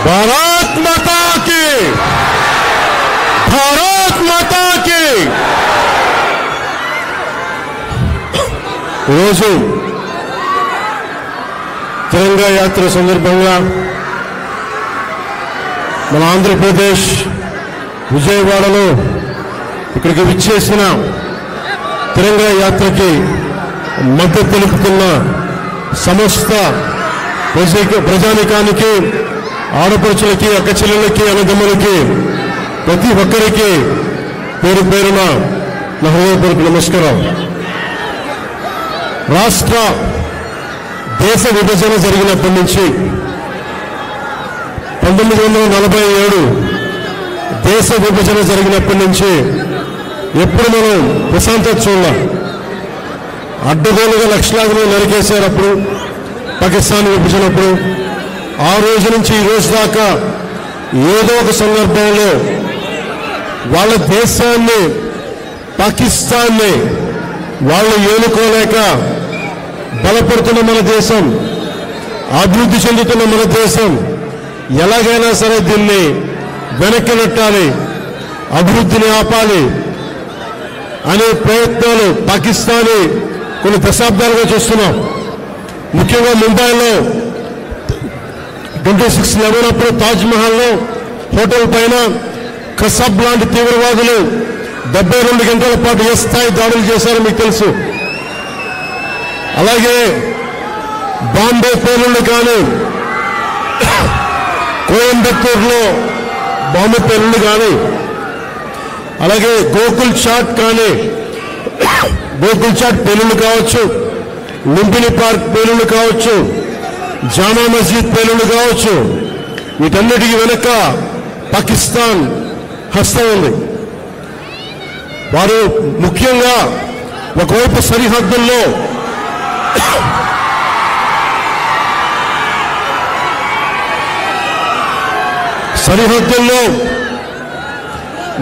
భారత్ మాతా key, Bharat మాతా key. ఈరోజు తిరంగా యాత్ర సందర్భంగా మన ఆంధ్రప్రదేశ్ విజయవాడలో ఇక్కడికి విచ్చేసిన తిరంగా యాత్రకి మద్దతు తెలుపుతున్న సమస్త ప్రజానికానికి, ఆడపడుచులకి, అక్కచెల్లెలకి, అన్నదమ్ములకి, ప్రతి ఒక్కరికి పేరు పేరున నా హృదయపూర్వక నమస్కారం. రాష్ట్ర దేశ విభజన జరిగినప్పటి నుంచి 1947 దేశ విభజన జరిగినప్పటి నుంచి ఎప్పుడు మనం ప్రశాంతత చూడాలి. అడ్డగోలుగా లక్షలాదిని నరికేశారు అప్పుడు పాకిస్తాన్ విభజనప్పుడు. ఆ రోజు నుంచి ఈ రోజు దాకా ఏదో ఒక సందర్భంలో వాళ్ళ దేశాన్ని, పాకిస్తాన్ని వాళ్ళు ఏలుకోలేక బలపడుతున్న మన దేశం, అభివృద్ధి చెందుతున్న మన దేశం ఎలాగైనా సరే దీన్ని వెనక్కి నెట్టాలి, అభివృద్ధిని ఆపాలి అనే ప్రయత్నాలు పాకిస్తానీ కొన్ని దశాబ్దాలుగా చూస్తున్నాం. ముఖ్యంగా ముంబైలో 26/11 అప్పుడు తాజ్మహల్లో హోటల్ పైన కసబ్ లాంటి తీవ్రవాదులు 72 గంటల పాటు ఏ స్థాయి దాడులు చేశారో మీకు తెలుసు. అలాగే బాంబే పేలుళ్లు కానీ, కోయంబత్తూరులో బాంబు పేలుళ్లు కానీ, అలాగే గోకుల్ చాట్ కానీ, గోకుల్ చాట్ పేలుళ్లు కావచ్చు, లుంబిని పార్క్ పేలుళ్లు కావచ్చు, జామా మస్జిద్ పేలుళ్లు కావచ్చు, వీటన్నిటికీ వెనుక పాకిస్తాన్ హస్తం ఉంది. వారు ముఖ్యంగా ఒకవైపు సరిహద్దుల్లో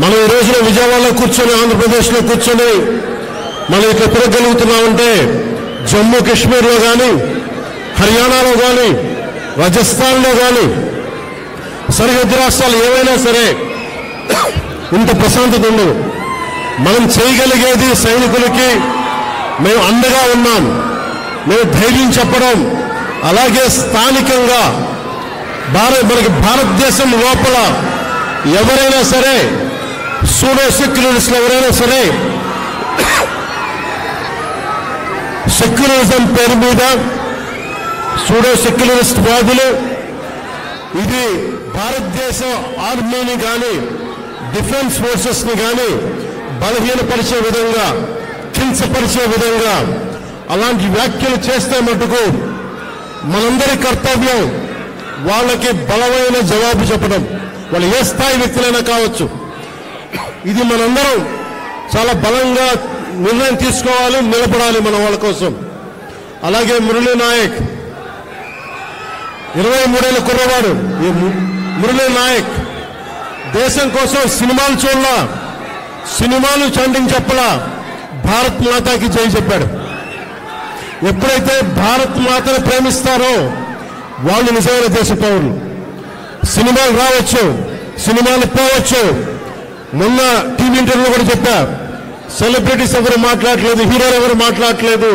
మనం ఈ రోజున విజయవాడలో కూర్చొని, ఆంధ్రప్రదేశ్లో కూర్చొని మనం ఇట్లా తిరగలుగుతున్నామంటే జమ్మూ కాశ్మీర్లో కానీ, హర్యానాలో కానీ, రాజస్థాన్లో కానీ, సరిహద్దు రాష్ట్రాలు ఏవైనా సరే ఇంత ప్రశాంతత ఉండదు. మనం చేయగలిగేది సైనికులకి మేము అండగా ఉన్నాం, మేము ధైర్యం చెప్పడం, అలాగే స్థానికంగా మనకి భారతదేశం లోపల ఎవరైనా సరే సూడో సెక్యులరిస్టులు ఎవరైనా సరే సెక్యులరిజం పేరు మీద సూడో సెక్యులరిస్ట్ వాదులు ఇది భారతదేశ ఆర్మీని కానీ, డిఫెన్స్ ఫోర్సెస్ని కానీ బలహీనపరిచే విధంగా, కించపరిచే విధంగా అలాంటి వ్యాఖ్యలు చేస్తే మటుకు మనందరి కర్తవ్యం వాళ్ళకి బలమైన జవాబు చెప్పడం. వాళ్ళు ఏ స్థాయి వ్యక్తులైనా కావచ్చు. ఇది మనందరం చాలా బలంగా నిర్ణయం తీసుకోవాలి, నిలబడాలి మన వాళ్ళ కోసం. అలాగే మురళీ నాయక్ 23 ఏళ్ల కుర్రవాడు. ఈ మురళీ నాయక్ దేశం కోసం సినిమాలు చూడలా, సినిమాలు చండింగ్ చెప్పలా, భారత్ మాతాకి జై చెప్పాడు. ఎప్పుడైతే భారత్ మాతను ప్రేమిస్తారో వాళ్ళు నిజమైన దేశ పౌరులు. సినిమాలు రావచ్చు, సినిమాలు పోవచ్చు. మొన్న టీవీ ఇంటర్వ్యూలో కూడా చెప్పా, సెలబ్రిటీస్ ఎవరు మాట్లాడలేదు, హీరోలు ఎవరు మాట్లాడలేదు,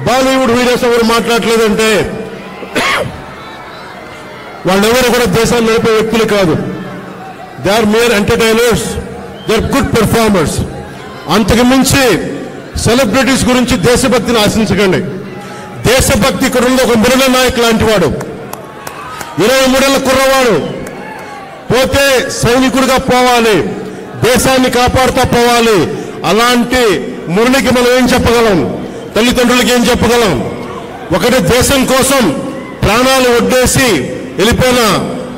బాలీవుడ్ హీరోస్ ఎవరు మాట్లాడలేదు అంటే వాళ్ళెవరు కూడా దేశాన్ని నడిపే వ్యక్తులు కాదు. They are mere entertainers, they are good performers. అంతకు మించి సెలబ్రిటీస్ గురించి దేశభక్తిని ఆశించకండి. దేశభక్తి ఇక్కడ ఉంది. ఒక మురళీ నాయక్ లాంటి వాడు, 23 ఏళ్ల కుర్రవాడు, పోతే సైనికుడిగా పోవాలి, దేశాన్ని కాపాడుతూ పోవాలి. అలాంటి మురళికి మనం ఏం చెప్పగలం? తల్లిదండ్రులకి ఏం చెప్పగలం? ఒకటి దేశం కోసం ప్రాణాలు ఒడ్డేసి వెళ్ళిపోయిన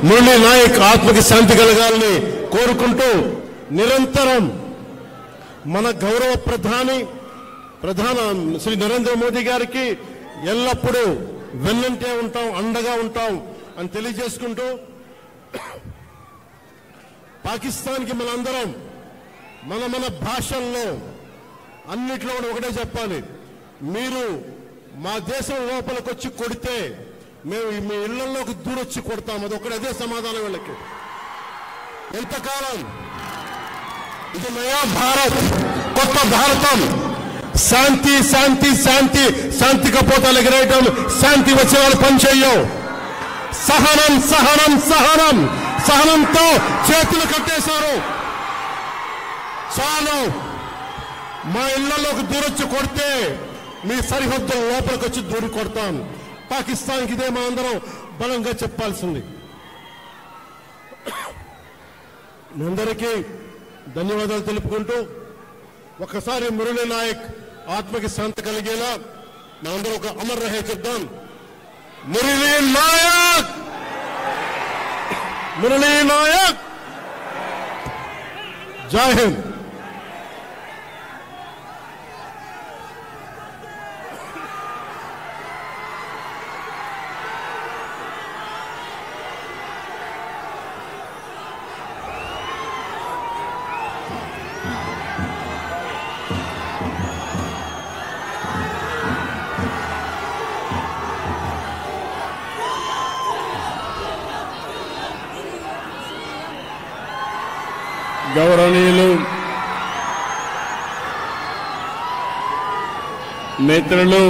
మురళీ నాయక్ ఆత్మకి శాంతి కలగాలని కోరుకుంటూ, నిరంతరం మన గౌరవ ప్రధాని శ్రీ నరేంద్ర మోదీ గారికి ఎల్లప్పుడూ వెన్నంటే ఉంటాం, అండగా ఉంటాం అని తెలియజేసుకుంటూ, పాకిస్తాన్కి మనందరం మన భాషల్లో అన్నిట్లో కూడా ఒకటే చెప్పాలి. మీరు మా దేశం లోపలికి వచ్చి కొడితే మేము మీ ఇళ్లలోకి దూరొచ్చి కొడతాం. అది ఒకటి, అదే సమాధానం వీళ్ళకి. ఎంతకాలం? ఇది నయా భారత్, కొత్త భారతం. శాంతి శాంతి శాంతి, శాంతి కపోతాలు ఎగరేయటం, శాంతి వచ్చే వాళ్ళు పనిచేయం. సహనం సహనం సహనం, సహనంతో చేతులు కట్టేశారు. చాలు. మా ఇళ్లలోకి దూరొచ్చి కొడితే మీ సరిహద్దుల లోపలికి వచ్చి దూరి కొడతాం. పాకిస్తాన్కి ఇదే మా అందరం బలంగా చెప్పాల్సింది. మీ అందరికీ ధన్యవాదాలు తెలుపుకుంటూ ఒకసారి మురళీ నాయక్ ఆత్మకి శాంతి కలిగేలా మనందరం ఒక అమర్ రహే చెప్దాం. మురళీ నాయక్, మురళీ నాయక్, జై హింద్. గౌరవనీయులు మిత్రులు